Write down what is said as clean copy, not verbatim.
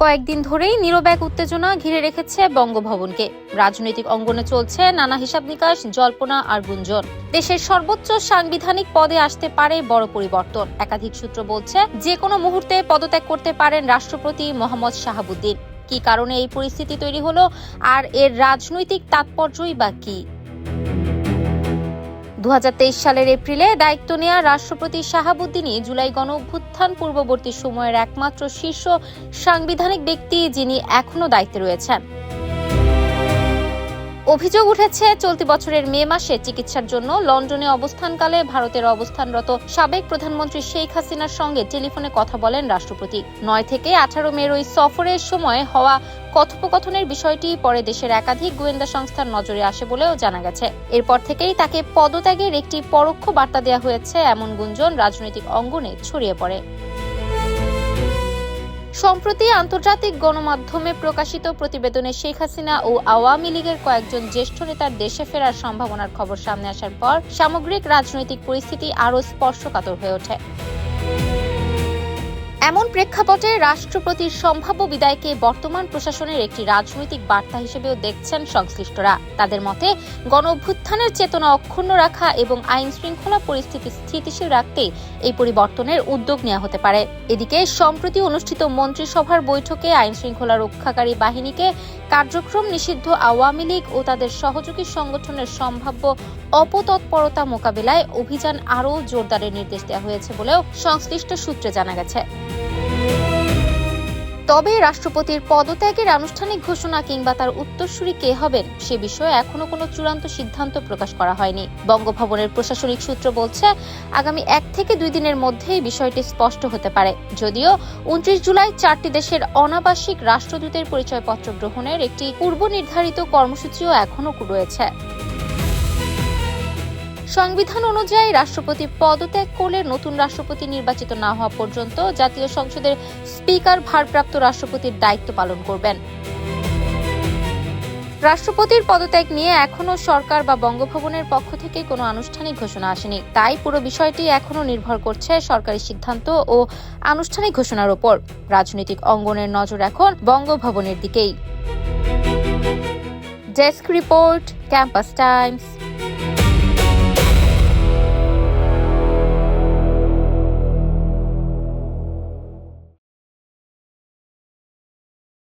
কয়েকদিন ধরেই নীরব এক উত্তেজনা ঘিরে রেখেছে বঙ্গভবনকে। রাজনৈতিক অঙ্গনে চলছে নানা হিসাব নিকাশ, জল্পনা আর গুঞ্জন। দেশের সর্বোচ্চ সাংবিধানিক পদে আসতে পারে বড় পরিবর্তন। একাধিক সূত্র বলছে যে কোনো মুহূর্তে পদত্যাগ করতে পারেন রাষ্ট্রপতি মোহাম্মদ শাহাবুদ্দিন। কি কারণে এই পরিস্থিতি তৈরি হলো আর এর রাজনৈতিক তাৎপর্যই বা কি? 2023 সালের এপ্রিলে দায়িত্ব নেওয়া রাষ্ট্রপতি শাহাবুদ্দিনই জুলাই গণঅভ্যুত্থান পূর্ববর্তী সময়ের একমাত্র শীর্ষ সাংবিধানিক ব্যক্তি যিনি এখনো দায়িত্বে রয়েছেন। অভিযোগ উঠেছে চলতি বছরের মে মাসে চিকিৎসার জন্য লন্ডনে অবস্থানকালে ভারতের অবস্থানরত সাবেক প্রধানমন্ত্রী শেখ হাসিনার সঙ্গে টেলিফোনে কথা বলেন রাষ্ট্রপতি। 9 থেকে 18 মের ওই সফরের সময় হওয়া কথোপকথনের বিষয়টি পরে দেশের একাধিক গোয়েন্দা সংস্থার নজরে আসে বলেও জানা গেছে। এরপর থেকেই তাকে পদত্যাগের একটি পরোক্ষ বার্তা দেওয়া হয়েছে এমন গুঞ্জন রাজনৈতিক অঙ্গনে ছড়িয়ে পড়ে। সম্প্রতি আন্তর্জাতিক গণমাধ্যমে প্রকাশিত প্রতিবেদনে শেখ হাসিনা ও আওয়ামী লীগের কয়েকজন জ্যেষ্ঠ নেতার দেশে ফেরার সম্ভাবনার খবর সামনে আসার পর সামগ্রিক রাজনৈতিক পরিস্থিতি আরও স্পর্শকাতর হয়ে ওঠে। এমন প্রেক্ষাপটে রাষ্ট্রপতির সম্ভাব্য বিদায়কে বর্তমান প্রশাসনের একটি রাজনৈতিক বার্তা হিসেবেও দেখছেন সংশ্লিষ্টরা। তাদের মতে, গণঅভ্যুত্থানের চেতনা অক্ষুণ্ণ রাখা এবং আইন শৃঙ্খলা পরিস্থিতি স্থিতিশীল রাখতে এই পরিবর্তনের উদ্যোগ নেওয়া হতে পারে। এদিকে সম্প্রতি অনুষ্ঠিত মন্ত্রিসভার বৈঠকে আইন শৃঙ্খলা রক্ষাকারী বাহিনীকে কার্যক্রম নিষিদ্ধ আওয়ামী লীগ ও তাদের সহযোগী সংগঠনের সম্ভাব্য অপতৎপরতা মোকাবিলায় অভিযান আরও জোরদারের নির্দেশ দেওয়া হয়েছে বলেও সংশ্লিষ্ট সূত্রে জানা গেছে। তবে রাষ্ট্রপতির পদত্যাগের আনুষ্ঠানিক ঘোষণা কিংবা তার উত্তরসূরি কে হবেন সে বিষয়ে এখনো কোনো চূড়ান্ত সিদ্ধান্ত প্রকাশ করা হয়নি। বঙ্গভবনের প্রশাসনিক সূত্র বলছে, আগামী 1 থেকে 2 দিনের মধ্যেই বিষয়টি স্পষ্ট হতে পারে। যদিও 29 জুলাই 4টি দেশের অনাবাসিক রাষ্ট্রদূতের পরিচয়পত্র গ্রহণের একটি পূর্ব নির্ধারিত কর্মসূচিও এখনো রয়েছে। সংবিধান অনুযায়ী রাষ্ট্রপতি পদত্যাগ করলে নতুন রাষ্ট্রপতি নির্বাচিত না হওয়া পর্যন্ত জাতীয় সংসদের স্পিকার ভারপ্রাপ্ত রাষ্ট্রপতির দায়িত্ব পালন করবেন। রাষ্ট্রপতির পদত্যাগ নিয়ে এখনো সরকার বা বঙ্গভবনের পক্ষ থেকে কোনো আনুষ্ঠানিক ঘোষণা আসেনি। তাই পুরো বিষয়টি এখনো নির্ভর করছে সরকারি সিদ্ধান্ত ও আনুষ্ঠানিক ঘোষণার উপর। রাজনৈতিক অঙ্গনের নজর এখন বঙ্গভবনের দিকেই। Desk report, campus Times.